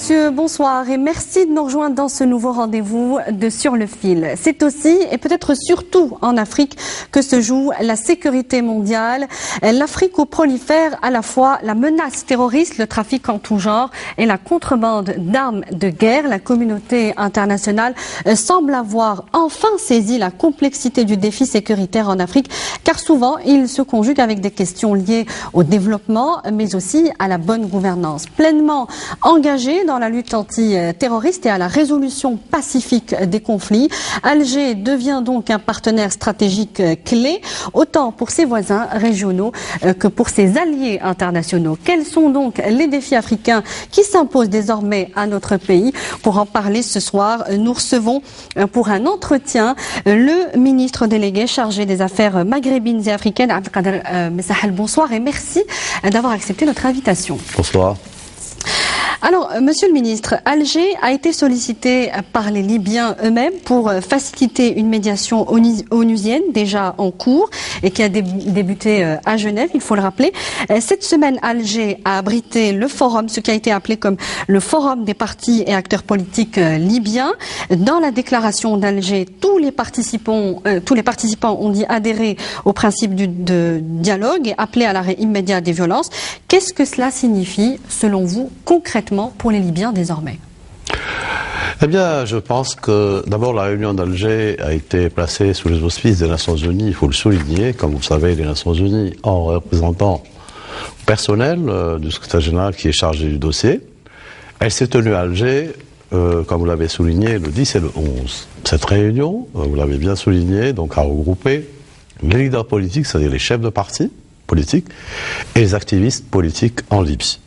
monsieur, bonsoir et merci de nous rejoindre dans ce nouveau rendez-vous de Sur le fil. C'est aussi et peut-être surtout en Afrique que se joue la sécurité mondiale. L'Afrique où prolifère à la fois la menace terroriste, le trafic en tout genre et la contrebande d'armes de guerre. La communauté internationale semble avoir enfin saisi la complexité du défi sécuritaire en Afrique, car souvent il se conjugue avec des questions liées au développement mais aussi à la bonne gouvernance. Pleinement engagé dans la lutte antiterroriste et à la résolution pacifique des conflits, Alger devient donc un partenaire stratégique clé, autant pour ses voisins régionaux que pour ses alliés internationaux. Quels sont donc les défis africains qui s'imposent désormais à notre pays? Pour en parler ce soir, nous recevons pour un entretien le ministre délégué chargé des affaires maghrébines et africaines, Abdelkader Messahel. Bonsoir et merci d'avoir accepté notre invitation. Bonsoir. Alors, monsieur le ministre, Alger a été sollicité par les Libyens eux-mêmes pour faciliter une médiation onusienne déjà en cours et qui a débuté à Genève, il faut le rappeler. Cette semaine, Alger a abrité le forum, ce qui a été appelé comme le forum des partis et acteurs politiques libyens. Dans la déclaration d'Alger, tous les participants ont dit adhérer au principe du dialogue et appeler à l'arrêt immédiat des violences. Qu'est-ce que cela signifie, selon vous, concrètement, pour les Libyens désormais? Eh bien, je pense que d'abord la réunion d'Alger a été placée sous les auspices des Nations Unies, il faut le souligner. Comme vous savez, les Nations Unies en représentant personnel du secrétaire général qui est chargé du dossier. Elle s'est tenue à Alger, comme vous l'avez souligné, le 10 et le 11. Cette réunion, vous l'avez bien souligné, donc a regroupé les leaders politiques, c'est-à-dire les chefs de partis politiques, et les activistes politiques en Libye.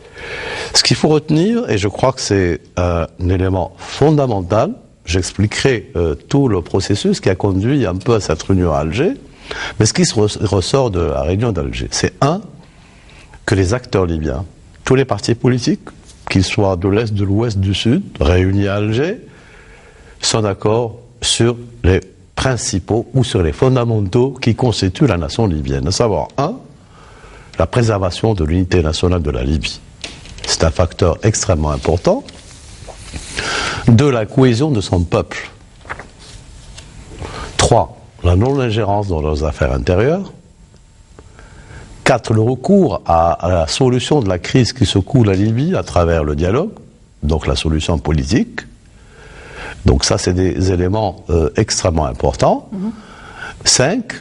Ce qu'il faut retenir, et je crois que c'est un élément fondamental, j'expliquerai tout le processus qui a conduit un peu à cette réunion à Alger, mais ce qui ressort de la réunion d'Alger, c'est que les acteurs libyens, tous les partis politiques, qu'ils soient de l'Est, de l'Ouest, du Sud, réunis à Alger, sont d'accord sur les principaux ou sur les fondamentaux qui constituent la nation libyenne, à savoir, la préservation de l'unité nationale de la Libye. C'est un facteur extrêmement important. 2, la cohésion de son peuple. 3, la non-ingérence dans leurs affaires intérieures. 4, le recours à la solution de la crise qui secoue la Libye à travers le dialogue, donc la solution politique. Donc ça, c'est des éléments extrêmement importants. 5,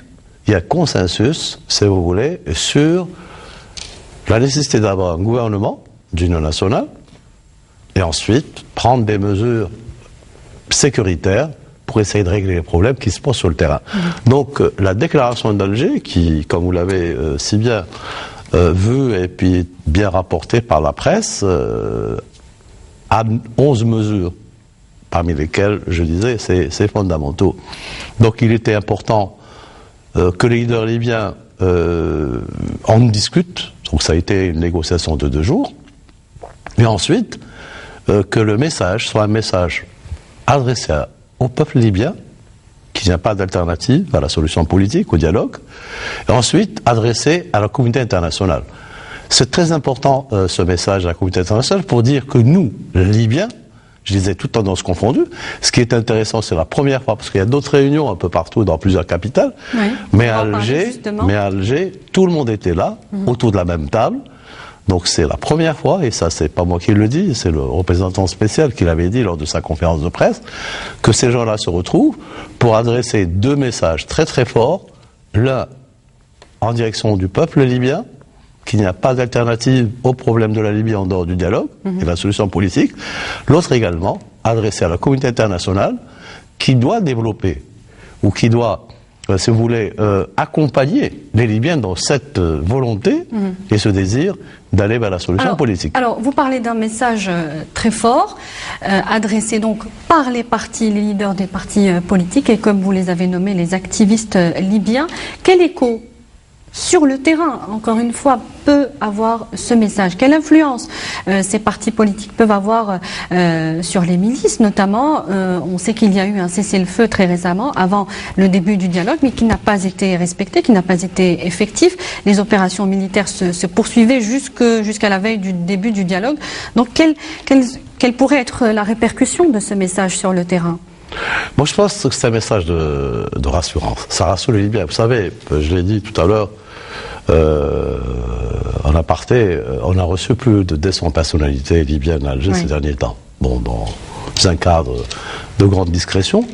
il y a consensus, si vous voulez, sur la nécessité d'avoir un gouvernement d'union nationale, et ensuite prendre des mesures sécuritaires pour essayer de régler les problèmes qui se posent sur le terrain. Donc la déclaration d'Alger, qui, comme vous l'avez si bien vu et puis bien rapporté par la presse, a 11 mesures, parmi lesquelles, je disais, c'est fondamentaux. Donc il était important que les leaders libyens en discutent, donc ça a été une négociation de 2 jours, et ensuite, que le message soit un message adressé au peuple libyen, qu'il n'y a pas d'alternative à la solution politique, au dialogue, et ensuite adressé à la communauté internationale. C'est très important ce message à la communauté internationale pour dire que nous, les Libyens, je disais toutes tendances confondues, ce qui est intéressant, c'est la première fois, parce qu'il y a d'autres réunions un peu partout dans plusieurs capitales, mais à Alger, tout le monde était là, autour de la même table. Donc c'est la première fois, et ça c'est pas moi qui le dis, c'est le représentant spécial qui l'avait dit lors de sa conférence de presse, que ces gens-là se retrouvent pour adresser 2 messages très très forts, l'un en direction du peuple libyen, qu'il n'y a pas d'alternative au problème de la Libye en dehors du dialogue et de la solution politique, l'autre également adressé à la communauté internationale qui doit développer, ou qui doit, si vous voulez, accompagner les Libyens dans cette volonté et ce désir d'aller vers la solution politique. Alors, vous parlez d'un message très fort, adressé donc par les partis, les leaders des partis politiques, et comme vous les avez nommés, les activistes libyens. Quel écho sur le terrain, encore une fois, peut avoir ce message? Quelle influence ces partis politiques peuvent avoir sur les milices, notamment? On sait qu'il y a eu un cessez-le-feu très récemment, avant le début du dialogue, mais qui n'a pas été respecté, qui n'a pas été effectif. Les opérations militaires se poursuivaient jusqu'à la veille du début du dialogue. Donc, quelle pourrait être la répercussion de ce message sur le terrain? Moi, je pense que c'est un message de rassurance. Ça rassure les Libyens. Vous savez, je l'ai dit tout à l'heure, en aparté, on a reçu plus de 200 personnalités libyennes à Alger ces derniers temps. Bon, dans un cadre de grande discrétion.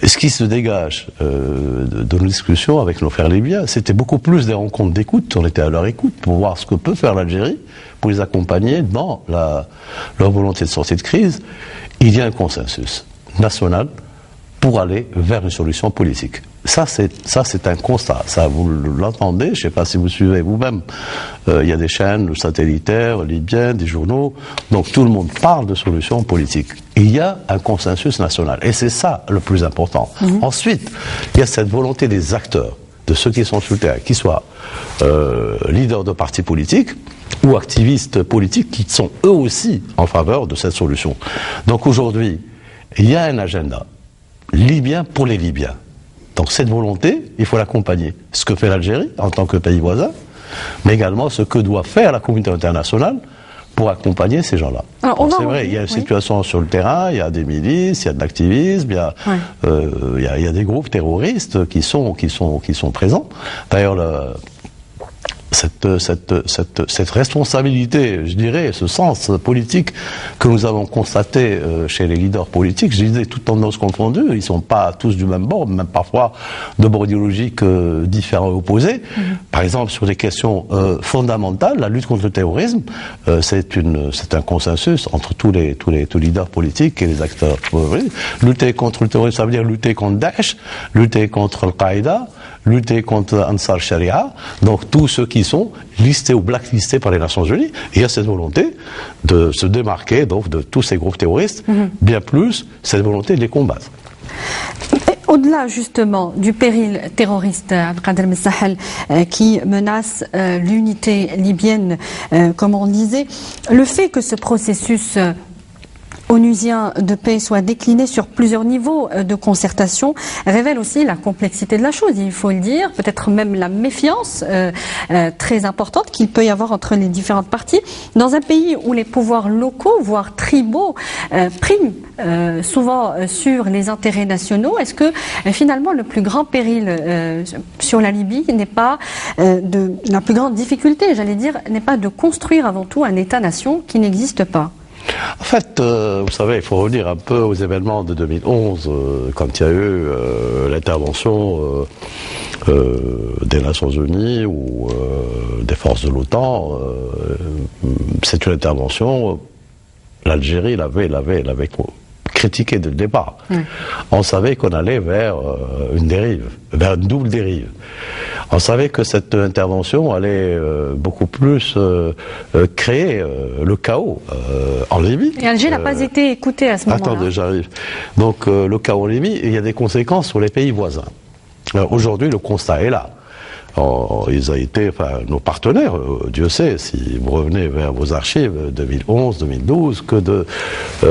Et ce qui se dégage de nos discussions avec nos frères libyens, c'était beaucoup plus des rencontres d'écoute. On était à leur écoute pour voir ce que peut faire l'Algérie, pour les accompagner dans leur volonté de sortie de crise. Il y a un consensus national pour aller vers une solution politique. Ça, c'est un constat. Ça, vous l'entendez, je ne sais pas si vous suivez vous-même. Il y a des chaînes satellitaires, libyennes, des journaux. Donc tout le monde parle de solution politique. Il y a un consensus national. Et c'est ça le plus important. Ensuite, il y a cette volonté des acteurs, de ceux qui sont sur le terrain, qu'ils soient leaders de partis politiques ou activistes politiques qui sont eux aussi en faveur de cette solution. Donc aujourd'hui, il y a un agenda libyen pour les Libyens. Donc cette volonté, il faut l'accompagner. Ce que fait l'Algérie en tant que pays voisin, mais également ce que doit faire la communauté internationale pour accompagner ces gens-là. C'est vrai, il y a une situation sur le terrain, il y a des milices, il y a de l'activisme, il y a des groupes terroristes qui sont présents. D'ailleurs, cette responsabilité, je dirais, ce sens politique que nous avons constaté chez les leaders politiques, je disais, toutes tendances confondues, ils ne sont pas tous du même bord, même parfois de bords idéologiques différents et opposés. Par exemple, sur des questions fondamentales, la lutte contre le terrorisme, c'est un consensus entre tous les leaders politiques et les acteurs. Lutter contre le terrorisme, ça veut dire lutter contre Daesh, lutter contre Al-Qaïda, lutter contre Ansar Sharia, donc tous ceux qui sont listés ou blacklistés par les Nations Unies. Et il y a cette volonté de se démarquer donc de tous ces groupes terroristes, bien plus cette volonté de les combattre. Au-delà justement du péril terroriste, Abdelkader Ben Sahel, qui menace l'unité libyenne, comme on disait, le fait que ce processus onusien de paix soit décliné sur plusieurs niveaux de concertation révèle aussi la complexité de la chose, il faut le dire, peut-être même la méfiance très importante qu'il peut y avoir entre les différentes parties. Dans un pays où les pouvoirs locaux, voire tribaux, priment souvent sur les intérêts nationaux, est-ce que finalement le plus grand péril sur la Libye n'est pas la plus grande difficulté, j'allais dire, n'est pas de construire avant tout un État-nation qui n'existe pas? En fait, vous savez, il faut revenir un peu aux événements de 2011, quand il y a eu l'intervention des Nations Unies ou des forces de l'OTAN. C'est une intervention, l'Algérie l'avait critiqué dès le départ. On savait qu'on allait vers une dérive, vers une double dérive. On savait que cette intervention allait beaucoup plus créer le chaos en Libye. Et Alger n'a pas été écouté à ce moment-là. Attendez, j'arrive. Donc le chaos en Libye, il y a des conséquences sur les pays voisins. Aujourd'hui, le constat est là. Ils ont été nos partenaires, Dieu sait, si vous revenez vers vos archives 2011, 2012, que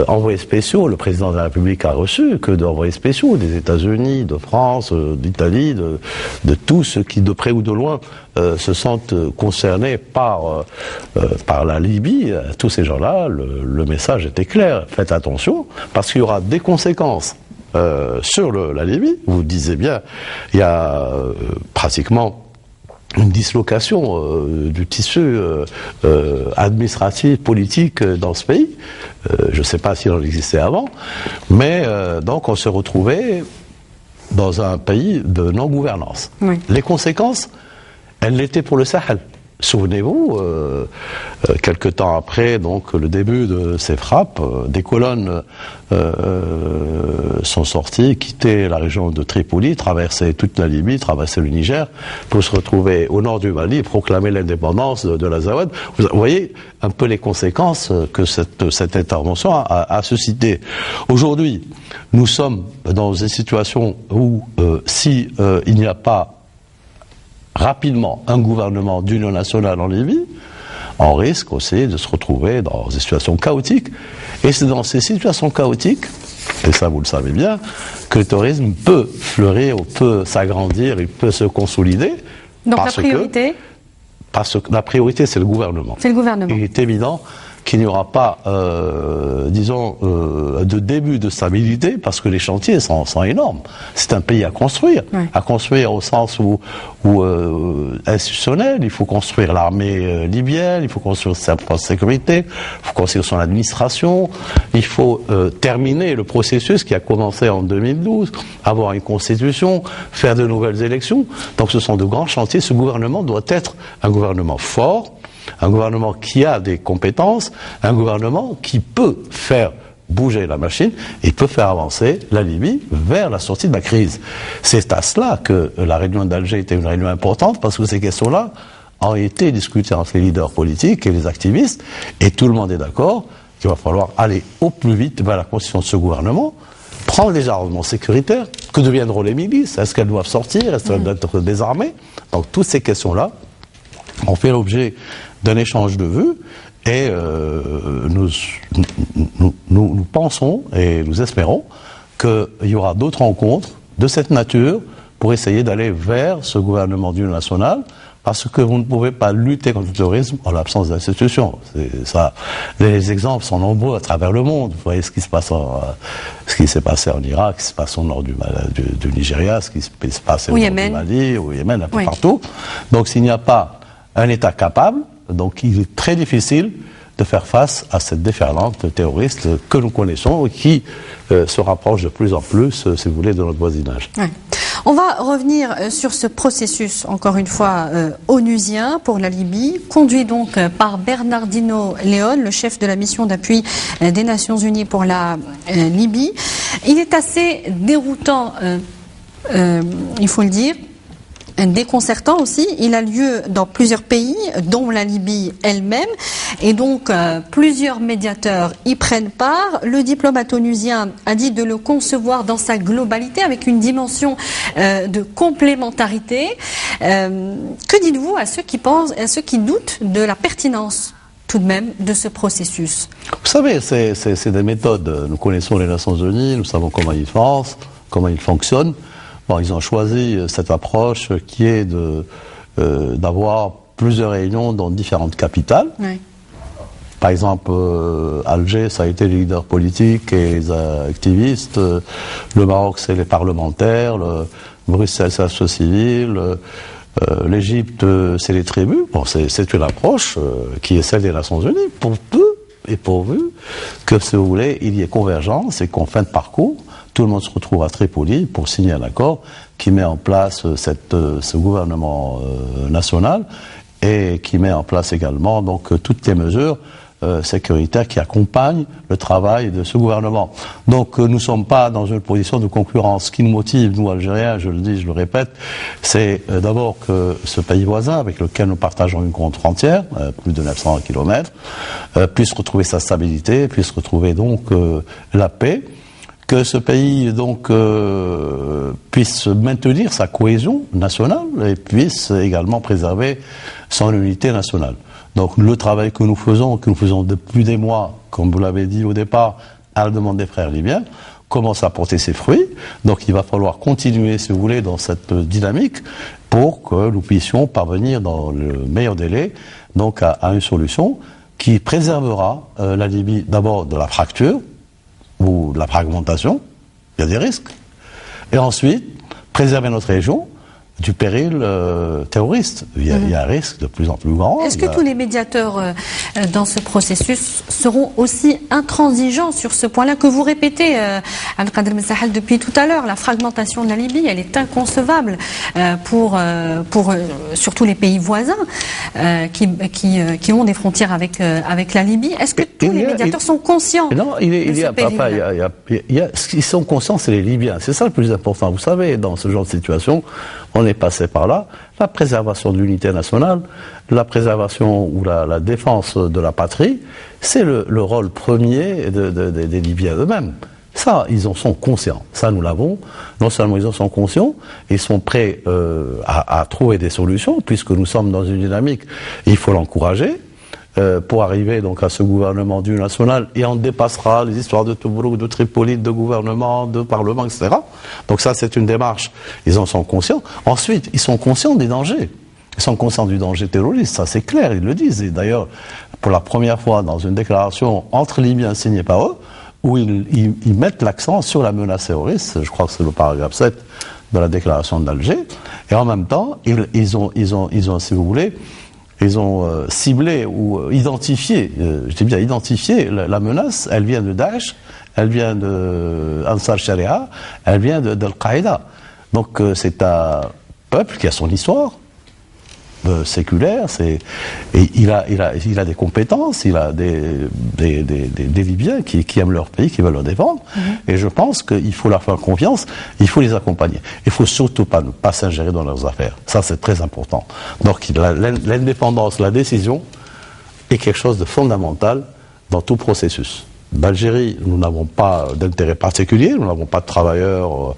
d'envoyés spéciaux, le président de la République a reçu, que d'envoyés spéciaux des États-Unis, de France, d'Italie, de tous ceux qui, de près ou de loin, se sentent concernés par la Libye. Tous ces gens-là, le message était clair. Faites attention, parce qu'il y aura des conséquences sur la Libye. Vous disiez bien, il y a pratiquement une dislocation du tissu administratif, politique dans ce pays. Je ne sais pas s'il en existait avant, mais donc on se retrouvait dans un pays de non-gouvernance. Oui. Les conséquences, elles l'étaient pour le Sahel. Souvenez-vous, quelque temps après donc le début de ces frappes, des colonnes sont sorties, quittaient la région de Tripoli, traversaient toute la Libye, traversaient le Niger, pour se retrouver au nord du Mali et proclamer l'indépendance de l'Azawad. Vous voyez un peu les conséquences que cette intervention a suscité. Aujourd'hui, nous sommes dans une situation où si il n'y a pas rapidement un gouvernement d'union nationale en Libye, on risque aussi de se retrouver dans des situations chaotiques. Et c'est dans ces situations chaotiques, et ça vous le savez bien, que le terrorisme peut fleurir, ou peut s'agrandir, il peut se consolider. Donc la priorité Parce que la priorité, c'est le gouvernement. C'est le gouvernement. Il est évident qu'il n'y aura pas, de début de stabilité, parce que les chantiers sont énormes. C'est un pays à construire au sens où institutionnel. Il faut construire l'armée libyenne, il faut construire sa sécurité, il faut construire son administration, il faut terminer le processus qui a commencé en 2012, avoir une constitution, faire de nouvelles élections. Donc ce sont de grands chantiers. Ce gouvernement doit être un gouvernement fort, un gouvernement qui a des compétences, un gouvernement qui peut faire bouger la machine et peut faire avancer la Libye vers la sortie de la crise. C'est à cela que la réunion d'Alger était une réunion importante, parce que ces questions-là ont été discutées entre les leaders politiques et les activistes, et tout le monde est d'accord qu'il va falloir aller au plus vite vers la constitution de ce gouvernement, prendre les armements sécuritaires. Que deviendront les milices? Est-ce qu'elles doivent sortir? Est-ce qu'elles doivent être désarmées? Donc toutes ces questions-là ont fait l'objet d'un échange de vues, et nous pensons et nous espérons qu'il y aura d'autres rencontres de cette nature pour essayer d'aller vers ce gouvernement d'union nationale, parce que vous ne pouvez pas lutter contre le terrorisme en l'absence d'institutions. Les exemples sont nombreux à travers le monde. Vous voyez ce qui se passe ce qui s'est passé en Irak, ce qui se passe au nord du Nigeria, ce qui se passe au nord du Mali, au Yémen, un peu partout. Donc s'il n'y a pas un État capable, donc il est très difficile de faire face à cette déferlante terroriste que nous connaissons et qui se rapproche de plus en plus, si vous voulez, de notre voisinage. Ouais. On va revenir sur ce processus, encore une fois, onusien pour la Libye, conduit donc par Bernardino León, le chef de la mission d'appui des Nations Unies pour la Libye. Il est assez déroutant, il faut le dire, déconcertant aussi. Il a lieu dans plusieurs pays, dont la Libye elle-même, et donc plusieurs médiateurs y prennent part. Le diplomate onusien a dit de le concevoir dans sa globalité, avec une dimension de complémentarité. Que dites-vous à ceux qui pensent, à ceux qui doutent de la pertinence tout de même de ce processus? Vous savez, c'est des méthodes. Nous connaissons les Nations Unies, nous savons comment ils pensent, comment ils fonctionnent. Bon, ils ont choisi cette approche qui est d'avoir plusieurs réunions dans différentes capitales. Oui. Par exemple, Alger, ça a été les leaders politiques et les activistes. Le Maroc, c'est les parlementaires. Bruxelles, c'est la société civile. L'Égypte, c'est les tribus. Bon, c'est une approche qui est celle des Nations Unies, pour peu et pourvu que, si vous voulez, il y ait convergence et qu'en fin de parcours, tout le monde se retrouve à Tripoli pour signer un accord qui met en place ce gouvernement national, et qui met en place également donc toutes les mesures sécuritaires qui accompagnent le travail de ce gouvernement. Donc nous ne sommes pas dans une position de concurrence. Ce qui nous motive, nous Algériens, je le dis, je le répète, c'est d'abord que ce pays voisin, avec lequel nous partageons une grande frontière, plus de 900 km, puisse retrouver sa stabilité, puisse retrouver donc la paix, que ce pays donc puisse maintenir sa cohésion nationale et puisse également préserver son unité nationale. Donc le travail que nous faisons depuis des mois, comme vous l'avez dit au départ, à la demande des frères libyens, commence à porter ses fruits. Donc il va falloir continuer, si vous voulez, dans cette dynamique pour que nous puissions parvenir dans le meilleur délai donc à une solution qui préservera la Libye d'abord de la fracture ou de la fragmentation, il y a des risques, et ensuite préserver notre région du péril terroriste. Il y a un risque de plus en plus grand. Est-ce que tous les médiateurs dans ce processus seront aussi intransigeants sur ce point-là que vous répétez, Abdelkader Ben Sahel, depuis tout à l'heure? La fragmentation de la Libye, elle est inconcevable pour surtout les pays voisins qui ont des frontières avec la Libye. Est-ce que tous les médiateurs sont conscients? Non, ce qu'ils sont conscients, c'est les Libyens. C'est ça le plus important. Vous savez, dans ce genre de situation, on est passé par là. La préservation de l'unité nationale, la préservation ou la défense de la patrie, c'est le rôle premier des Libyens eux-mêmes. Ça, ils en sont conscients. Ça, nous l'avons. Non seulement ils en sont conscients, ils sont prêts à trouver des solutions, puisque nous sommes dans une dynamique, et il faut l'encourager, pour arriver donc à ce gouvernement d'union nationale, et on dépassera les histoires de Tobrouk, de Tripoli, de gouvernement, de parlement, etc. Donc ça, c'est une démarche. Ils en sont conscients. Ensuite, ils sont conscients des dangers. Ils sont conscients du danger terroriste, ça c'est clair, ils le disent. Et d'ailleurs, pour la première fois dans une déclaration entre Libyens signée par eux, où ils mettent l'accent sur la menace terroriste, je crois que c'est le paragraphe 7 de la déclaration d'Alger, et en même temps, ils ont, si vous voulez, ils ont ciblé ou identifié, je dis bien identifié, la menace, elle vient de Daesh, elle vient de Ansar Sharia, elle vient d'Al-Qaïda. Donc c'est un peuple qui a son histoire, séculaire, et il a des compétences, il a des Libyens qui aiment leur pays, qui veulent le défendre, et je pense qu'il faut leur faire confiance, il faut les accompagner. Il faut surtout ne pas s'ingérer dans leurs affaires. Ça, c'est très important. Donc, l'indépendance, la décision est quelque chose de fondamental dans tout processus. D'Algérie, nous n'avons pas d'intérêt particulier, nous n'avons pas de travailleurs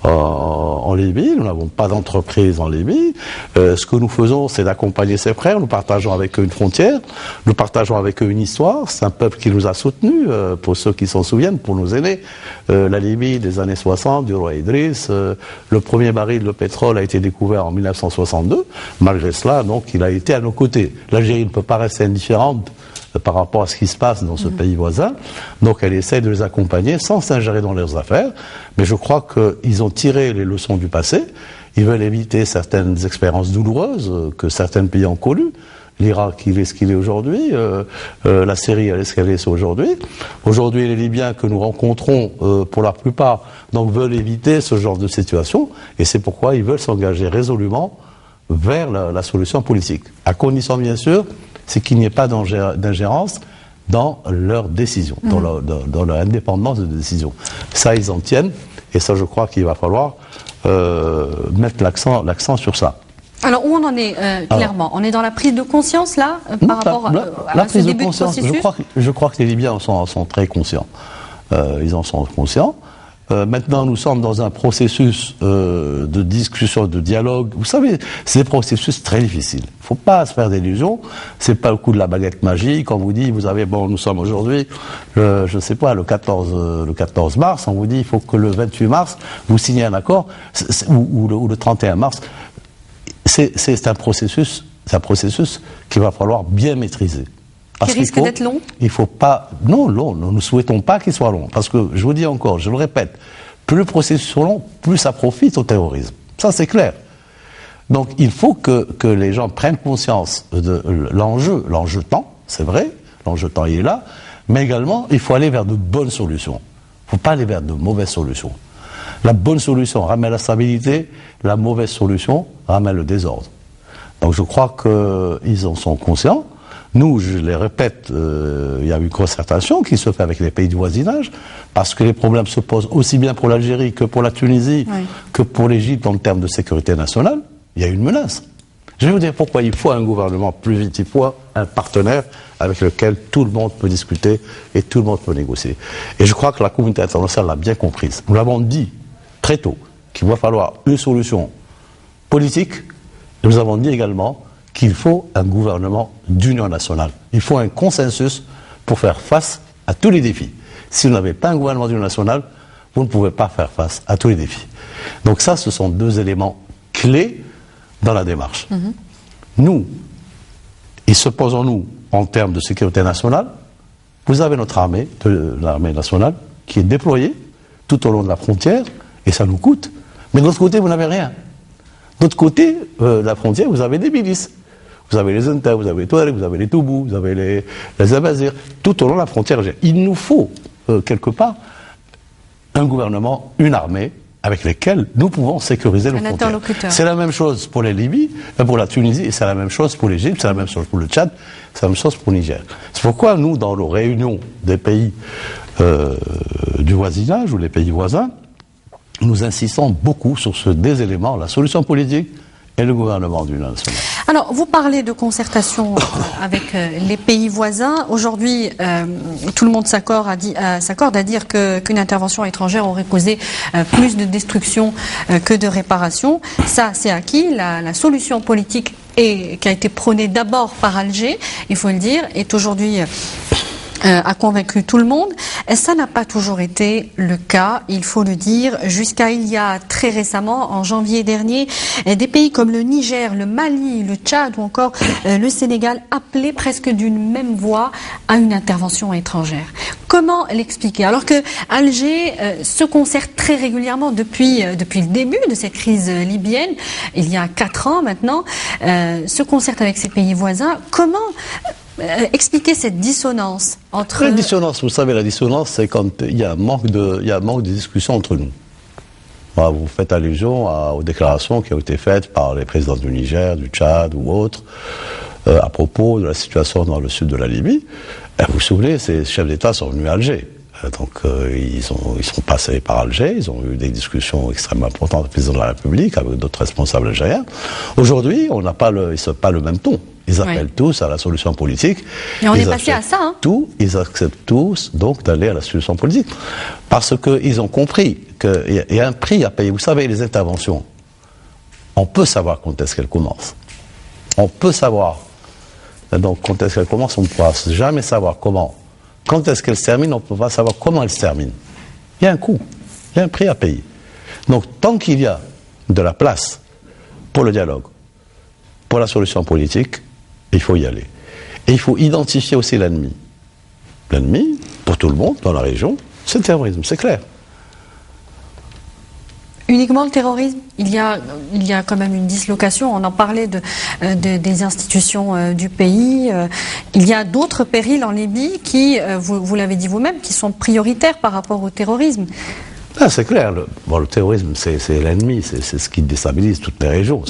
en Libye, nous n'avons pas d'entreprise en Libye. Ce que nous faisons, c'est d'accompagner ses frères, nous partageons avec eux une frontière, nous partageons avec eux une histoire. C'est un peuple qui nous a soutenus, pour ceux qui s'en souviennent, pour nos aînés. La Libye des années 60, du roi Idriss, le premier baril de pétrole a été découvert en 1962. Malgré cela, donc, il a été à nos côtés. L'Algérie ne peut pas rester indifférente par rapport à ce qui se passe dans ce pays voisin. Donc elle essaie de les accompagner sans s'ingérer dans leurs affaires. Mais je crois qu'ils ont tiré les leçons du passé. Ils veulent éviter certaines expériences douloureuses que certains pays ont connues. L'Irak, il est ce qu'il est aujourd'hui. La Syrie, elle est ce qu'elle est aujourd'hui. Aujourd'hui, les Libyens que nous rencontrons, pour la plupart, donc veulent éviter ce genre de situation. Et c'est pourquoi ils veulent s'engager résolument vers la solution politique. À condition, bien sûr, c'est qu'il n'y ait pas d'ingérence dans leurs décisions, dans leur indépendance de décision. Ça, ils en tiennent, et ça, je crois qu'il va falloir mettre l'accent sur ça. Alors, où on en est clairement? On est dans la prise de conscience, là, par rapport à ce début de processus? Je crois que les Libyens sont très conscients. Ils en sont conscients. Maintenant, nous sommes dans un processus de discussion, de dialogue. Vous savez, c'est des processus très difficiles. Il ne faut pas se faire d'illusions. C'est pas le coup de la baguette magique. On vous dit, nous sommes aujourd'hui, je ne sais pas, le 14 mars. On vous dit, il faut que le 28 mars, vous signez un accord, ou le 31 mars. C'est un processus qu'il va falloir bien maîtriser. Qui risque d'être long? Il faut pas... Non, long. Nous ne souhaitons pas qu'il soit long. Parce que, je vous dis encore, je le répète, plus le processus est long, plus ça profite au terrorisme. Ça, c'est clair. Donc, il faut que les gens prennent conscience de l'enjeu temps, c'est vrai, l'enjeu temps, il est là, mais également, il faut aller vers de bonnes solutions. Il ne faut pas aller vers de mauvaises solutions. La bonne solution ramène la stabilité, la mauvaise solution ramène le désordre. Donc, je crois qu'ils en sont conscients. Nous, je les répète, il y a une concertation qui se fait avec les pays du voisinage, parce que les problèmes se posent aussi bien pour l'Algérie que pour la Tunisie, que pour l'Égypte en termes de sécurité nationale. Il y a une menace. Je vais vous dire pourquoi il faut un gouvernement plus vite, il faut un partenaire avec lequel tout le monde peut discuter et tout le monde peut négocier. Et je crois que la communauté internationale l'a bien comprise. Nous l'avons dit très tôt, qu'il va falloir une solution politique, et nous avons dit également qu'il faut un gouvernement d'union nationale. Il faut un consensus pour faire face à tous les défis. Si vous n'avez pas un gouvernement d'union nationale, vous ne pouvez pas faire face à tous les défis. Donc ça, ce sont deux éléments clés dans la démarche. Nous, et supposons-nous, en termes de sécurité nationale, vous avez notre armée, l'armée nationale, qui est déployée tout au long de la frontière, et ça nous coûte. Mais de l'autre côté, vous n'avez rien. De l'autre côté de la frontière, vous avez des milices. Vous avez les Enta, vous avez les Touaregs, vous avez les Toubous, vous avez les Abazirs, tout au long de la frontière. Il nous faut, quelque part, un gouvernement, une armée, avec lesquels nous pouvons sécuriser nos frontières. C'est la même chose pour les Libyes, pour la Tunisie, et c'est la même chose pour l'Égypte, c'est la même chose pour le Tchad, c'est la même chose pour le Niger. C'est pourquoi nous, dans nos réunions des pays du voisinage ou les pays voisins, nous insistons beaucoup sur ces deux éléments, la solution politique et le gouvernement d'union nationale. Alors, vous parlez de concertation avec les pays voisins. Aujourd'hui, tout le monde s'accorde à dire qu'une intervention étrangère aurait causé plus de destruction que de réparation. Ça, c'est acquis. La solution politique qui a été prônée d'abord par Alger, il faut le dire, est aujourd'hui a convaincu tout le monde. Et ça n'a pas toujours été le cas, il faut le dire, jusqu'à il y a très récemment, en janvier dernier, des pays comme le Niger, le Mali, le Tchad ou encore le Sénégal appelaient presque d'une même voix à une intervention étrangère. Comment l'expliquer? Alors que Alger se concerte très régulièrement depuis le début de cette crise libyenne, il y a 4 ans maintenant, se concerte avec ses pays voisins. Comment expliquer cette dissonance entre... La dissonance, vous savez, la dissonance, c'est quand il y a un manque de discussion entre nous. Voilà, vous faites allusion aux déclarations qui ont été faites par les présidents du Niger, du Tchad ou autres, à propos de la situation dans le sud de la Libye. Et vous vous souvenez, ces chefs d'État sont venus à Alger. Donc ils sont passés par Alger, ils ont eu des discussions extrêmement importantes avec le président de la République, avec d'autres responsables algériens. Aujourd'hui, on n'a pas le même ton. Ils appellent tous à la solution politique. Et on est passé à ça, hein. Ils acceptent tous donc d'aller à la solution politique. Parce qu'ils ont compris qu'il y a un prix à payer. Vous savez, les interventions, on peut savoir quand est-ce qu'elles commencent. On peut savoir. Donc quand est-ce qu'elles commencent, on ne pourra jamais savoir comment. Quand est-ce qu'elles se terminent, on ne peut pas savoir comment elles se terminent. Il y a un coût, il y a un prix à payer. Donc tant qu'il y a de la place pour le dialogue, pour la solution politique, il faut y aller. Et il faut identifier aussi l'ennemi. L'ennemi, pour tout le monde, dans la région, c'est le terrorisme, c'est clair. Uniquement le terrorisme? Il y a quand même une dislocation, on en parlait des institutions du pays. Il y a d'autres périls en Libye qui, vous l'avez dit vous-même, qui sont prioritaires par rapport au terrorisme. Ah, c'est clair, le terrorisme c'est l'ennemi, c'est ce qui déstabilise toutes les régions,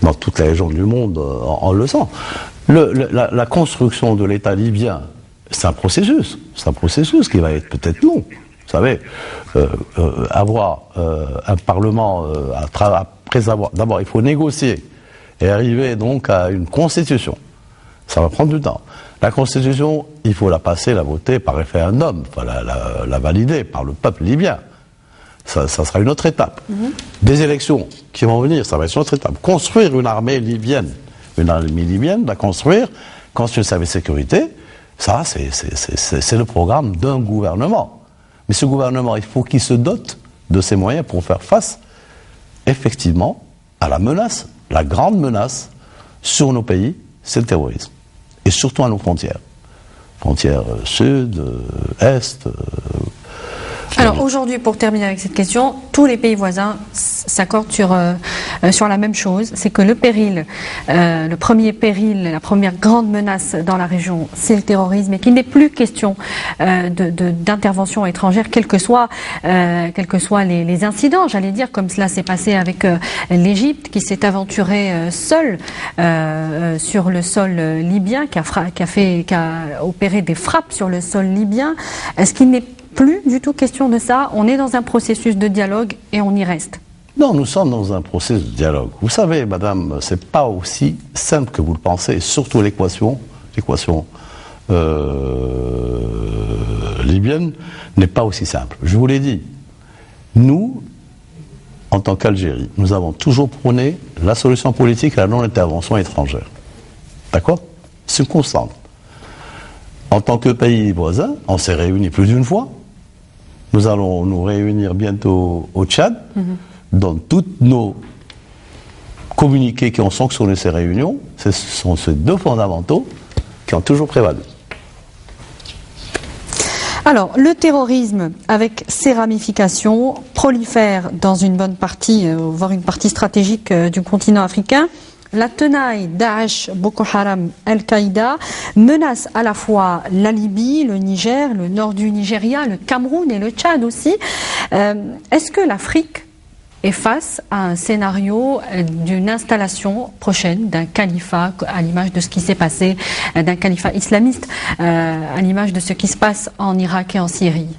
dans toutes les régions du monde, on le sent. La construction de l'État libyen, c'est un processus qui va être peut-être long. Vous savez, avoir un Parlement, après avoir, d'abord il faut négocier et arriver donc à une constitution, ça va prendre du temps. La Constitution, il faut la passer, la voter par référendum, enfin, la valider par le peuple libyen. Ça sera une autre étape. Des élections qui vont venir, ça va être une autre étape. Construire une armée libyenne, la construire un service de sécurité, ça, c'est le programme d'un gouvernement. Mais ce gouvernement, il faut qu'il se dote de ses moyens pour faire face, effectivement, à la menace, la grande menace sur nos pays, c'est le terrorisme. Et surtout à nos frontières. Frontières sud, est. Alors aujourd'hui, pour terminer avec cette question, tous les pays voisins s'accordent sur la même chose, c'est que le péril, le premier péril, la première grande menace dans la région, c'est le terrorisme, et qu'il n'est plus question d'intervention étrangère, quels que soient les incidents, j'allais dire, comme cela s'est passé avec l'Égypte, qui s'est aventurée seule sur le sol libyen, qui a opéré des frappes sur le sol libyen. Est-ce qu'il n'est plus du tout question de ça? On est dans un processus de dialogue et on y reste. Non, nous sommes dans un processus de dialogue. Vous savez, madame, c'est pas aussi simple que vous le pensez, surtout l'équation libyenne n'est pas aussi simple. Je vous l'ai dit, nous, en tant qu'Algérie, nous avons toujours prôné la solution politique à la non-intervention étrangère. D'accord? C'est une constante. En tant que pays voisin, on s'est réunis plus d'une fois. Nous allons nous réunir bientôt au Tchad. Dans toutes nos communiqués qui ont sanctionné ces réunions, ce sont ces deux fondamentaux qui ont toujours prévalu. Alors, le terrorisme, avec ses ramifications, prolifère dans une bonne partie, voire une partie stratégique du continent africain. La tenaille Daesh, Boko Haram, Al-Qaïda menace à la fois la Libye, le Niger, le nord du Nigeria, le Cameroun et le Tchad aussi. Est-ce que l'Afrique est face à un scénario d'une installation prochaine d'un califat, à l'image de ce qui s'est passé, d'un califat islamiste, à l'image de ce qui se passe en Irak et en Syrie?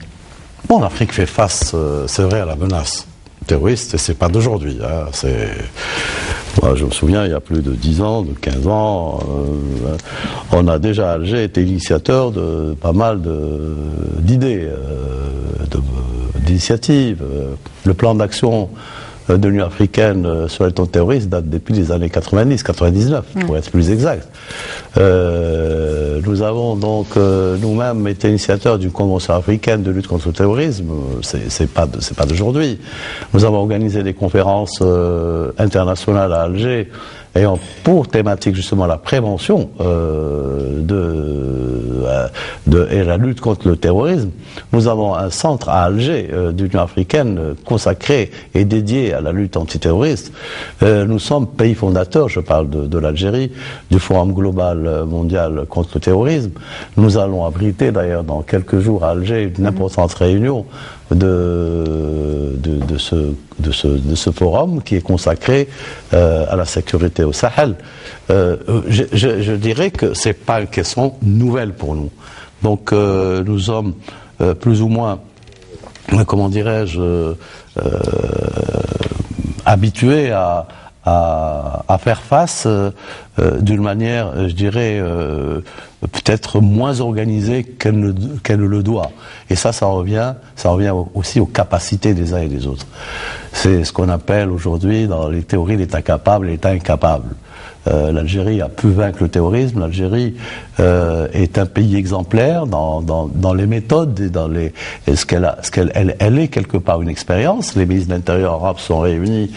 Bon, l'Afrique fait face, c'est vrai, à la menace terroriste, et c'est pas d'aujourd'hui. Hein, Moi, je me souviens, il y a plus de 10 ans, de 15 ans, on a déjà, Alger été initiateur de pas mal d'idées, d'initiatives. Le plan d'action de l'Union africaine sur les lutte terroriste date depuis les années 90-99, pour être plus exact. Nous avons donc nous-mêmes été initiateurs d'une convention africaine de lutte contre le terrorisme. C'est pas d'aujourd'hui. Nous avons organisé des conférences internationales à Alger ayant pour thématique justement la prévention et la lutte contre le terrorisme. Nous avons un centre à Alger de l'Union africaine consacré et dédié à la lutte antiterroriste. Nous sommes pays fondateurs, je parle de l'Algérie, du Forum global mondial contre le terrorisme. Nous allons abriter d'ailleurs dans quelques jours à Alger une importante réunion de ce forum qui est consacré à la sécurité au Sahel. Je dirais que c'est pas une question nouvelle pour nous. Donc nous sommes plus ou moins, comment dirais-je, habitués à faire face d'une manière, je dirais, peut-être moins organisée qu'elle ne le doit. Et ça revient aussi aux capacités des uns et des autres. C'est ce qu'on appelle aujourd'hui dans les théories l'État capable et l'État incapable. L'Algérie a pu vaincre le terrorisme. L'Algérie est un pays exemplaire dans les méthodes et dans elle est quelque part une expérience. Les ministres de l'Intérieur arabes sont réunis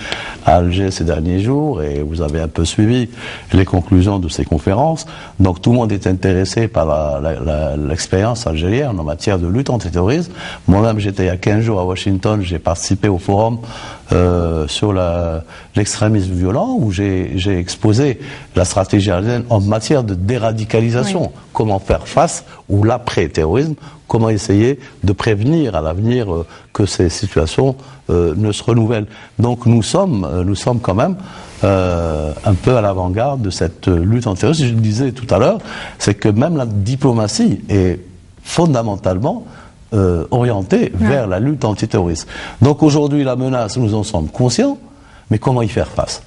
à Alger ces derniers jours et vous avez un peu suivi les conclusions de ces conférences. Donc tout le monde est intéressé par l'expérience algérienne en matière de lutte antiterroriste. Moi-même, j'étais il y a 15 jours à Washington, j'ai participé au forum sur l'extrémisme violent où j'ai exposé la stratégie algérienne en matière de déradicalisation. Oui. Comment faire face ou l'après-terrorisme, comment essayer de prévenir à l'avenir que ces situations ne se renouvellent. Donc nous sommes quand même un peu à l'avant-garde de cette lutte antiterroriste. Je le disais tout à l'heure, c'est que même la diplomatie est fondamentalement orientée vers la lutte antiterroriste. Donc aujourd'hui la menace, nous en sommes conscients, mais comment y faire face?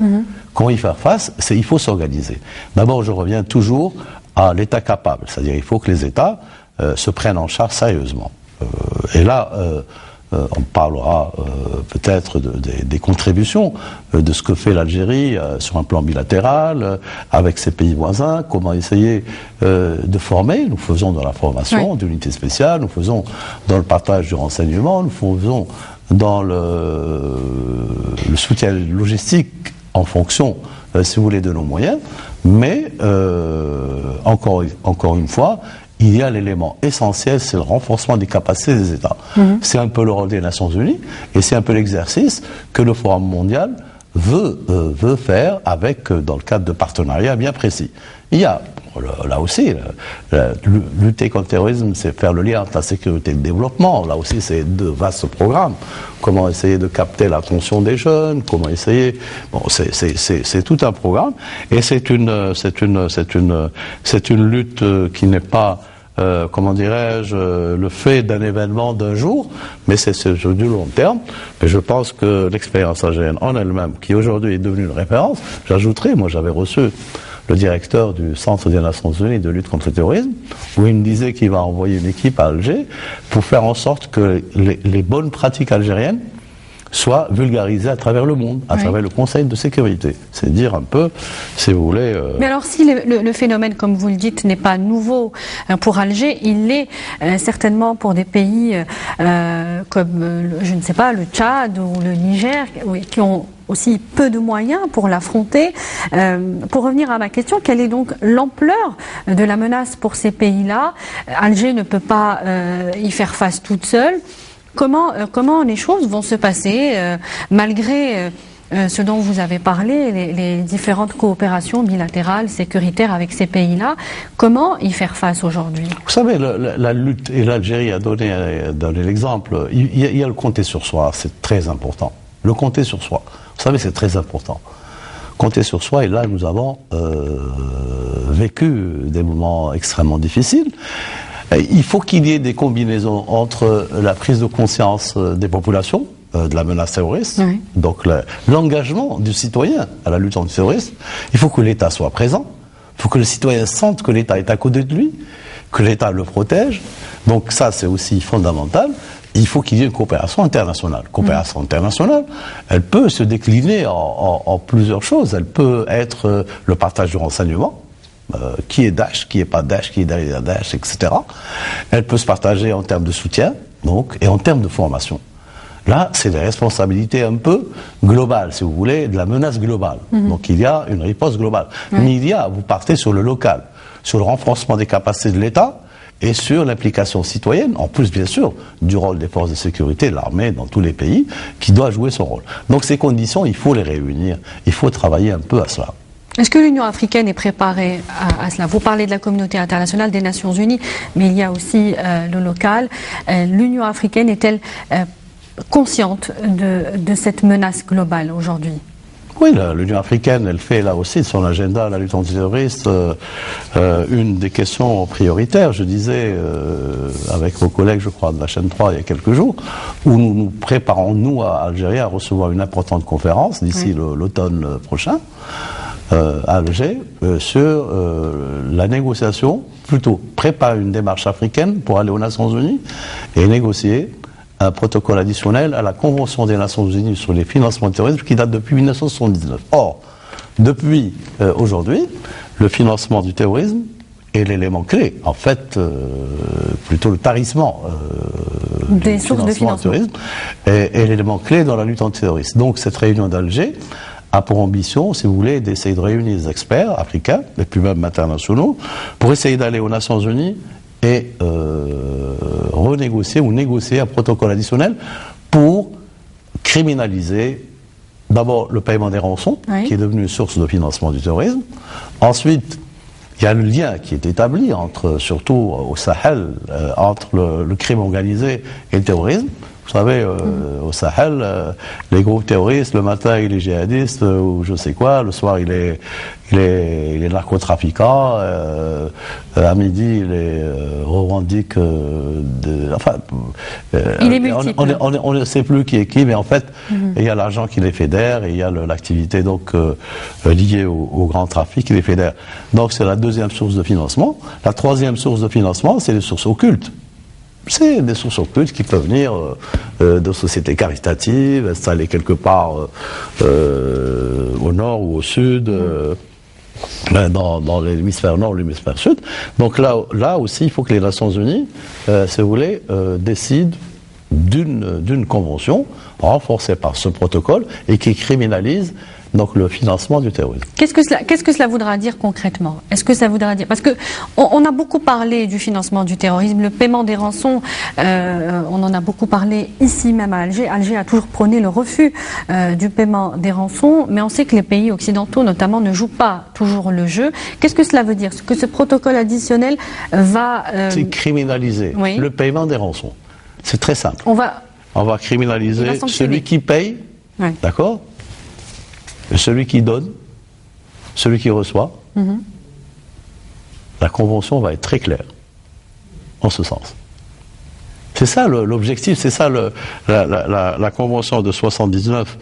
Comment y faire face? Il faut s'organiser. D'abord, je reviens toujours à l'État capable, c'est-à-dire il faut que les États se prennent en charge sérieusement. Et là, on parlera peut-être des contributions de ce que fait l'Algérie sur un plan bilatéral avec ses pays voisins, comment essayer de former. Nous faisons de la formation d'unités spéciales, nous faisons dans le partage du renseignement, nous faisons dans le soutien logistique en fonction, si vous voulez, de nos moyens, mais encore une fois, il y a l'élément essentiel, c'est le renforcement des capacités des États. C'est un peu le rôle des Nations Unies et c'est un peu l'exercice que le Forum mondial veut faire avec, dans le cadre de partenariats bien précis. Il y a, là aussi, lutter contre le terrorisme, c'est faire le lien entre la sécurité et le développement. Là aussi, c'est de vastes programmes. Comment essayer de capter l'attention des jeunes, comment essayer... Bon, c'est tout un programme. Et c'est une lutte qui n'est pas... comment dirais-je, le fait d'un événement d'un jour, mais c'est sur du long terme. Et je pense que l'expérience algérienne en elle-même, qui aujourd'hui est devenue une référence, j'ajouterai, moi j'avais reçu le directeur du Centre des Nations Unies de lutte contre le terrorisme, où il me disait qu'il va envoyer une équipe à Alger pour faire en sorte que les bonnes pratiques algériennes soient vulgarisées à travers le monde, à travers le Conseil de sécurité. C'est dire un peu, si vous voulez... Mais alors si le phénomène, comme vous le dites, n'est pas nouveau pour Alger, il l'est certainement pour des pays comme, je ne sais pas, le Tchad ou le Niger, qui ont aussi peu de moyens pour l'affronter. Pour revenir à ma question, quelle est donc l'ampleur de la menace pour ces pays-là? Alger ne peut pas y faire face toute seule. Comment les choses vont se passer malgré ce dont vous avez parlé, les différentes coopérations bilatérales, sécuritaires avec ces pays-là? Comment y faire face aujourd'hui? Vous savez, la lutte, et l'Algérie a donné l'exemple, il y a le compter sur soi, c'est très important. Le compter sur soi, vous savez, c'est très important. Compter sur soi, et là nous avons vécu des moments extrêmement difficiles. Il faut qu'il y ait des combinaisons entre la prise de conscience des populations, de la menace terroriste, Oui. donc l'engagement du citoyen à la lutte antiterroriste, il faut que l'État soit présent, il faut que le citoyen sente que l'État est à côté de lui, que l'État le protège. Donc ça, c'est aussi fondamental. Il faut qu'il y ait une coopération internationale. Coopération internationale, elle peut se décliner en plusieurs choses. Elle peut être le partage de renseignements, qui est Daesh, qui n'est pas Daesh, qui est derrière Daesh, etc. Elle peut se partager en termes de soutien, donc, et en termes de formation. Là, c'est des responsabilités un peu globales, si vous voulez, de la menace globale. Donc il y a une riposte globale. Mais vous partez sur le local, sur le renforcement des capacités de l'État, et sur l'implication citoyenne, en plus bien sûr du rôle des forces de sécurité, de l'armée dans tous les pays, qui doit jouer son rôle. Donc ces conditions, il faut les réunir, il faut travailler un peu à cela. Est-ce que l'Union africaine est préparée à cela? Vous parlez de la communauté internationale, des Nations Unies, mais il y a aussi le local. L'Union africaine est-elle consciente de cette menace globale aujourd'hui? Oui, l'Union africaine, elle fait là aussi de son agenda la lutte antiterroriste une des questions prioritaires. Je disais avec vos collègues, je crois, de la chaîne 3 il y a quelques jours, où nous nous préparons, nous, à Algérie, à recevoir une importante conférence d'ici l'automne prochain, à Alger, sur la négociation, plutôt préparer une démarche africaine pour aller aux Nations Unies et négocier un protocole additionnel à la Convention des Nations Unies sur les financements du terrorisme qui date depuis 1979. Or, depuis aujourd'hui, le financement du terrorisme est l'élément clé, en fait, plutôt le tarissement des sources de financement du terrorisme est l'élément clé dans la lutte antiterroriste. Donc cette réunion d'Alger a pour ambition, si vous voulez, d'essayer de réunir des experts africains, et puis même internationaux, pour essayer d'aller aux Nations Unies et renégocier ou négocier un protocole additionnel pour criminaliser d'abord le paiement des rançons, qui est devenu une source de financement du terrorisme. Ensuite, il y a le lien qui est établi entre, surtout au Sahel, entre le crime organisé et le terrorisme. Vous savez, au Sahel, les groupes terroristes, le matin il est djihadiste ou je sais quoi, le soir il est narcotrafiquant, à midi il est revendique il est multiple. On ne sait plus qui est qui, mais en fait il y a l'argent qui les fédère et il y a l'activité donc liée au grand trafic qui les fédère. Donc c'est la deuxième source de financement. La troisième source de financement, c'est les sources occultes. C'est des sources occultes qui peuvent venir de sociétés caritatives, installées quelque part au nord ou au sud, dans l'hémisphère nord ou l'hémisphère sud. Donc là aussi, il faut que les Nations Unies, si vous voulez, décident d'une convention renforcée par ce protocole et qui criminalise donc le financement du terrorisme. Qu'est-ce que cela voudra dire concrètement? Est-ce que ça voudra dire, parce que on a beaucoup parlé du financement du terrorisme, le paiement des rançons, on en a beaucoup parlé ici même à Alger. Alger a toujours prôné le refus du paiement des rançons, mais on sait que les pays occidentaux notamment ne jouent pas toujours le jeu. Qu'est-ce que cela veut dire? Que ce protocole additionnel va... C'est criminaliser le paiement des rançons. C'est très simple. On va criminaliser celui qui paye, d'accord? Celui qui donne, celui qui reçoit. La convention va être très claire en ce sens. C'est ça l'objectif, c'est ça la convention de 79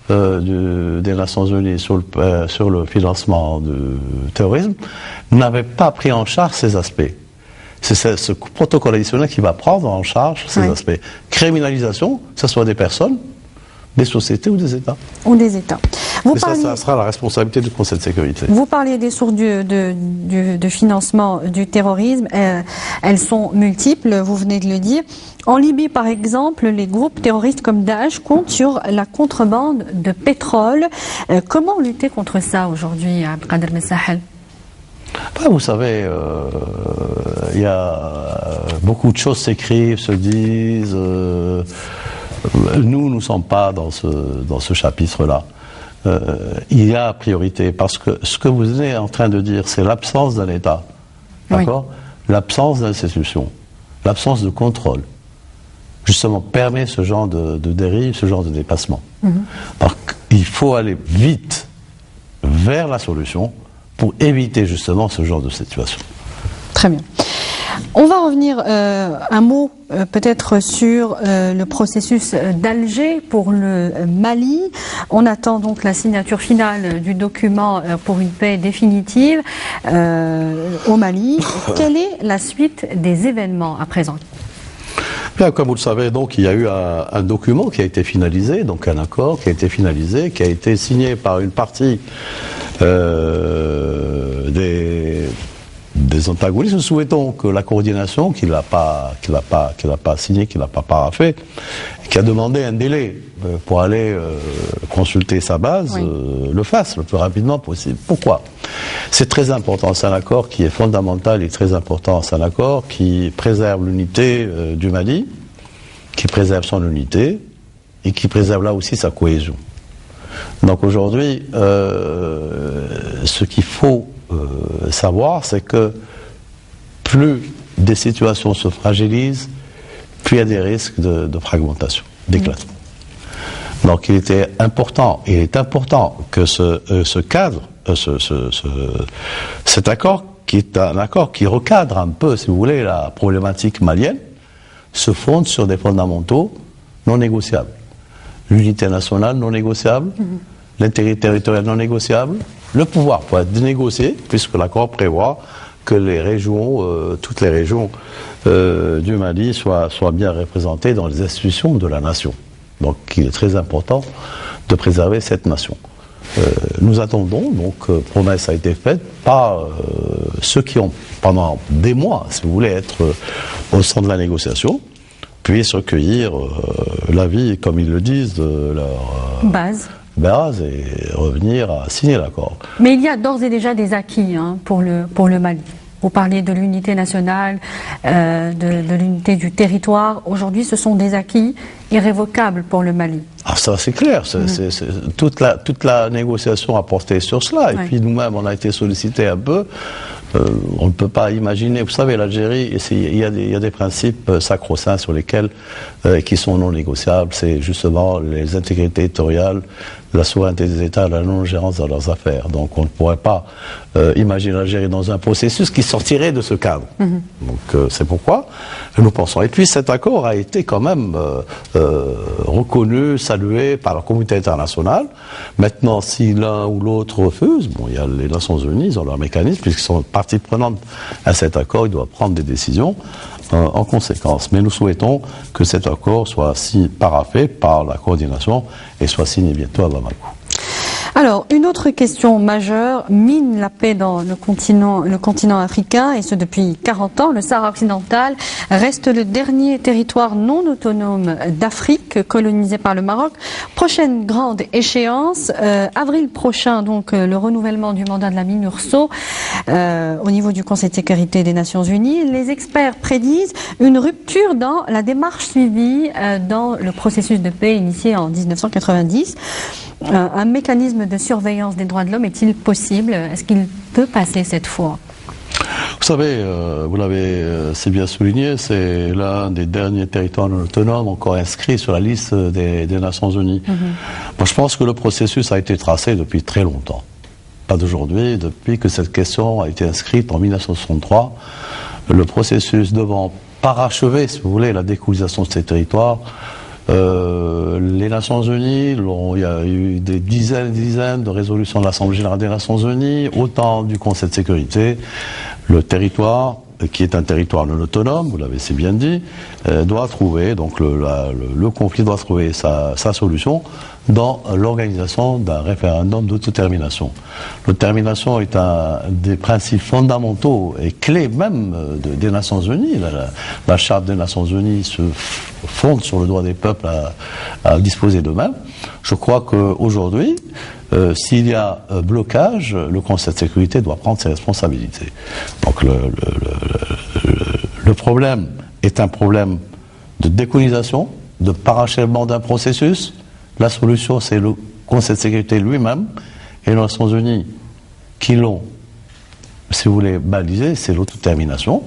des Nations Unies sur le financement du terrorisme n'avait pas pris en charge ces aspects. C'est ce protocole additionnel qui va prendre en charge ces aspects. Criminalisation, que ce soit des personnes, des sociétés ou des États. Ou des États. Ça sera la responsabilité du Conseil de sécurité. Vous parliez des sources de financement du terrorisme. Elles sont multiples, vous venez de le dire. En Libye, par exemple, les groupes terroristes comme Daesh comptent sur la contrebande de pétrole. Comment lutter contre ça aujourd'hui, à Abdelkader Ben Sahel? Vous savez, il y a beaucoup de choses s'écrivent, se disent. Nous ne sommes pas dans ce chapitre-là. Il y a priorité, parce que ce que vous êtes en train de dire, c'est l'absence d'un État, d'accord ? L'absence d'institutions, l'absence de contrôle, justement, permet ce genre de dérive, ce genre de dépassement. Donc, il faut aller vite vers la solution pour éviter justement ce genre de situation. Très bien. On va revenir un mot peut-être sur le processus d'Alger pour le Mali. On attend donc la signature finale du document pour une paix définitive au Mali. Quelle est la suite des événements à présent? Bien, comme vous le savez, donc, il y a eu un document qui a été finalisé, donc un accord qui a été finalisé, qui a été signé par une partie des antagonistes. Nous souhaitons que la coordination, qui l'a pas signé, qui l'a pas paraphé, qui a demandé un délai pour aller consulter sa base, le fasse le plus rapidement possible. Pourquoi? C'est très important, c'est un accord qui est fondamental et très important, c'est un accord qui préserve l'unité du Mali, qui préserve son unité et qui préserve là aussi sa cohésion. Donc aujourd'hui, ce qu'il faut savoir, c'est que plus des situations se fragilisent, plus il y a des risques de fragmentation, d'éclatement. Donc il est important que ce cadre, cet accord, qui est un accord qui recadre un peu, si vous voulez, la problématique malienne, se fonde sur des fondamentaux non négociables. L'unité nationale non négociable, l'intégrité territoriale non négociable, le pouvoir peut être négocié, puisque l'accord prévoit que les régions, toutes les régions du Mali soient bien représentées dans les institutions de la nation. Donc il est très important de préserver cette nation. Nous attendons, donc promesse a été faite par ceux qui ont pendant des mois, si vous voulez, être au centre de la négociation, puissent recueillir l'avis, comme ils le disent, de leur base et revenir à signer l'accord. Mais il y a d'ores et déjà des acquis pour le Mali. Vous parlez de l'unité nationale, de l'unité du territoire. Aujourd'hui, ce sont des acquis irrévocables pour le Mali. Ah, ça c'est clair. Toute la négociation a porté sur cela. Et puis nous-mêmes, on a été sollicités un peu. On ne peut pas imaginer. Vous savez, l'Algérie, il y a des principes sacro-saints sur lesquels qui sont non négociables. C'est justement les intégrités territoriales, la souveraineté des États, la non-gérance dans leurs affaires. Donc on ne pourrait pas imaginer l'Algérie dans un processus qui sortirait de ce cadre. Donc c'est pourquoi nous pensons. Et puis cet accord a été quand même reconnu, salué par la communauté internationale. Maintenant, si l'un ou l'autre refuse, bon, il y a les Nations Unies, ils ont leur mécanisme, puisqu'ils sont partie prenante à cet accord, ils doivent prendre des décisions en conséquence. Mais nous souhaitons que cet accord soit paraphé par la coordination et soit signé bientôt à Bamako. Alors, une autre question majeure mine la paix dans le continent africain, et ce depuis 40 ans. Le Sahara occidental reste le dernier territoire non autonome d'Afrique colonisé par le Maroc. Prochaine grande échéance, avril prochain, donc le renouvellement du mandat de la MINURSO au niveau du Conseil de sécurité des Nations Unies. Les experts prédisent une rupture dans la démarche suivie dans le processus de paix initié en 1990. Un mécanisme de surveillance des droits de l'homme est-il possible? Est-ce qu'il peut passer cette fois? Vous savez, vous l'avez assez bien souligné, c'est l'un des derniers territoires non autonomes encore inscrits sur la liste des Nations Unies. Moi, je pense que le processus a été tracé depuis très longtemps. Pas d'aujourd'hui, depuis que cette question a été inscrite en 1963. Le processus devant parachever, si vous voulez, la décolonisation de ces territoires, les Nations Unies, il y a eu des dizaines et des dizaines de résolutions de l'Assemblée Générale des Nations Unies, autant du Conseil de sécurité. Le territoire, qui est un territoire non autonome, vous l'avez si bien dit, doit trouver, donc le conflit doit trouver sa solution dans l'organisation d'un référendum d'autodétermination. L'autodétermination est un des principes fondamentaux et clés même des Nations Unies. La Charte des Nations Unies se fonde sur le droit des peuples à disposer d'eux-mêmes. Je crois qu'aujourd'hui, s'il y a blocage, le Conseil de sécurité doit prendre ses responsabilités. Donc le problème est un problème de décolonisation, de parachèvement d'un processus. La solution, c'est le Conseil de sécurité lui-même et les Nations Unies qui l'ont, si vous voulez, balisé, c'est l'autodétermination.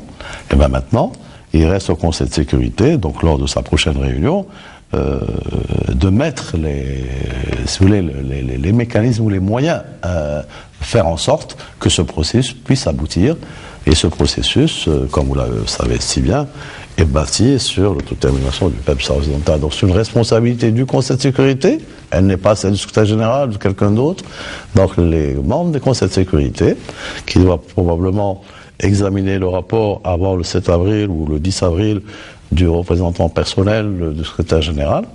Et bien maintenant, il reste au Conseil de sécurité, donc lors de sa prochaine réunion, de mettre si vous voulez, les mécanismes ou les moyens à faire en sorte que ce processus puisse aboutir Et ce processus, comme vous le savez si bien, est bâti sur l'autodétermination du peuple saharo-occidental. Donc c'est une responsabilité du Conseil de sécurité, elle n'est pas celle du secrétaire général ou de quelqu'un d'autre. Donc les membres du Conseil de sécurité, qui doivent probablement examiner le rapport avant le 7 avril ou le 10 avril du représentant personnel du secrétaire général,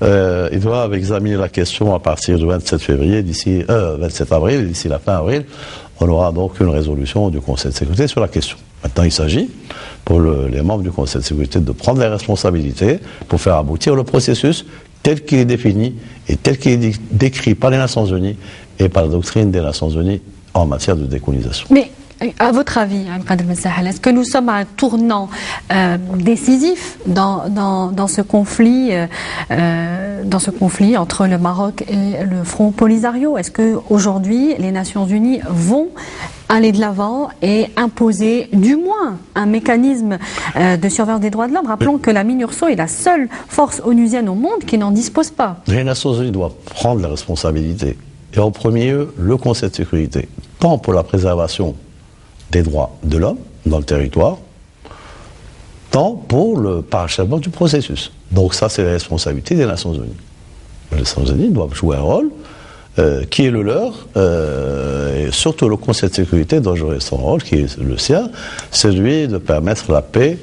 ils doivent examiner la question à partir du 27 février, 27 avril, d'ici la fin avril. On aura donc une résolution du Conseil de sécurité sur la question. Maintenant, il s'agit pour les membres du Conseil de sécurité de prendre les responsabilités pour faire aboutir le processus tel qu'il est défini et tel qu'il est décrit par les Nations Unies et par la doctrine des Nations Unies en matière de décolonisation. Mais à votre avis, est-ce que nous sommes à un tournant décisif dans ce conflit entre le Maroc et le Front Polisario? Est-ce qu'aujourd'hui, les Nations Unies vont aller de l'avant et imposer du moins un mécanisme de surveillance des droits de l'homme? Rappelons que la MINURSO est la seule force onusienne au monde qui n'en dispose pas. Les Nations Unies doivent prendre la responsabilité. Et en premier lieu, le Conseil de sécurité, tant pour la préservation des droits de l'homme dans le territoire, tant pour le parachèvement du processus. Donc ça, c'est la responsabilité des Nations Unies. Les Nations Unies doivent jouer un rôle qui est le leur, et surtout le Conseil de sécurité doit jouer son rôle, qui est le sien, celui de permettre la paix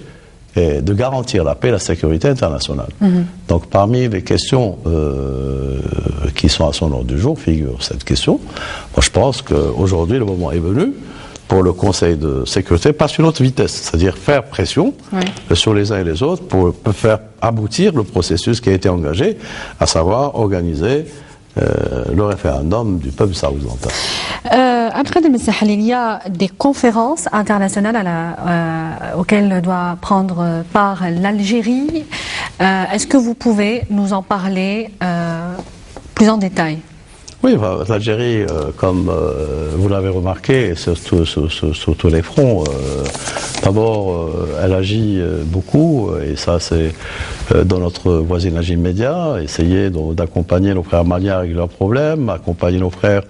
et de garantir la paix et la sécurité internationale. Donc parmi les questions qui sont à son ordre du jour figure cette question. Moi je pense qu'aujourd'hui le moment est venu pour le Conseil de sécurité, pas sur une autre vitesse, c'est-à-dire faire pression sur les uns et les autres pour faire aboutir le processus qui a été engagé, à savoir organiser le référendum du peuple saharo-occidental. Il y a des conférences internationales auxquelles doit prendre part l'Algérie. Est-ce que vous pouvez nous en parler plus en détail? Oui, l'Algérie, comme vous l'avez remarqué, sur tous les fronts, d'abord, elle agit beaucoup, et ça c'est dans notre voisinage immédiat, essayer d'accompagner nos frères maliens à régler leurs problèmes, accompagner nos frères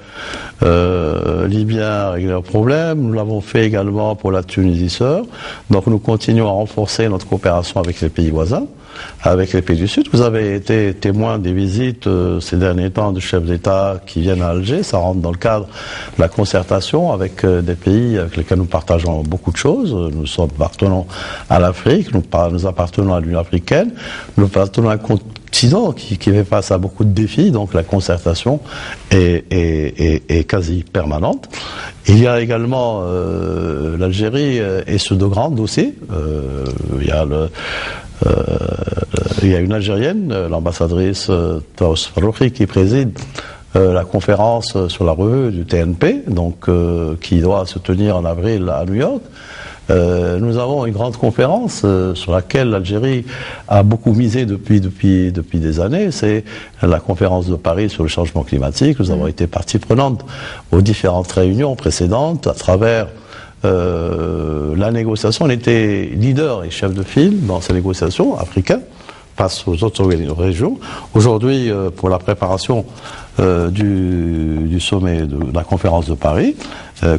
libyens à régler leurs problèmes. Nous l'avons fait également pour la Tunisie sœur. Donc nous continuons à renforcer notre coopération avec les pays voisins, avec les pays du Sud. Vous avez été témoin des visites ces derniers temps de chefs d'État qui viennent à Alger. Ça rentre dans le cadre de la concertation avec des pays avec lesquels nous partageons beaucoup de choses. Nous appartenons à l'Afrique, nous appartenons à l'Union africaine, nous appartenons à un continent qui fait face à beaucoup de défis, donc la concertation est quasi permanente. Il y a également l'Algérie et ce de grands dossiers. Il y a une Algérienne, l'ambassadrice Taous Farouki, qui préside la conférence sur la revue du TNP, donc qui doit se tenir en avril à New York. Nous avons une grande conférence sur laquelle l'Algérie a beaucoup misé depuis des années. C'est la conférence de Paris sur le changement climatique. Nous avons été partie prenante aux différentes réunions précédentes à travers la négociation. On était leader et chef de file dans ces négociations africaines face aux autres régions. Aujourd'hui, pour la préparation du sommet de la conférence de Paris,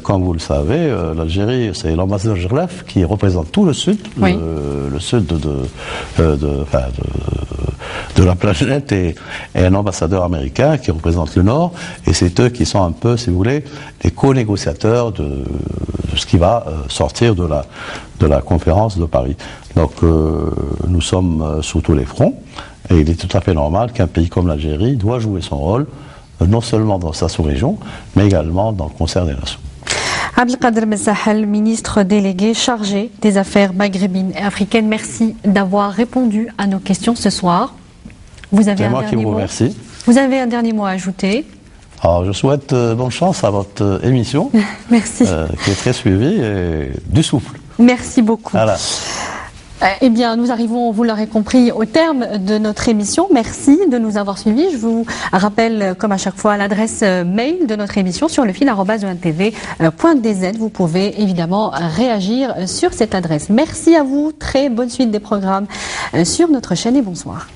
comme vous le savez, l'Algérie, c'est l'ambassadeur Gerlef qui représente tout le sud, le sud de la planète, et un ambassadeur américain qui représente le nord, et c'est eux qui sont un peu, si vous voulez, les co-négociateurs de ce qui va sortir de la conférence de Paris. Donc nous sommes sur tous les fronts, et il est tout à fait normal qu'un pays comme l'Algérie doit jouer son rôle, non seulement dans sa sous-région, mais également dans le concert des nations. Abdelkader Ben Sahel, ministre délégué chargé des affaires maghrébines et africaines, merci d'avoir répondu à nos questions ce soir. Vous avez C'est moi qui vous remercie. Vous avez un dernier mot à ajouter? Alors, je souhaite bonne chance à votre émission. Merci. Qui est très suivie et du souffle. Merci beaucoup. Voilà. Eh bien, nous arrivons, vous l'aurez compris, au terme de notre émission. Merci de nous avoir suivis. Je vous rappelle, comme à chaque fois, l'adresse mail de notre émission sur le fil@1tv.dz. Vous pouvez évidemment réagir sur cette adresse. Merci à vous. Très bonne suite des programmes sur notre chaîne et bonsoir.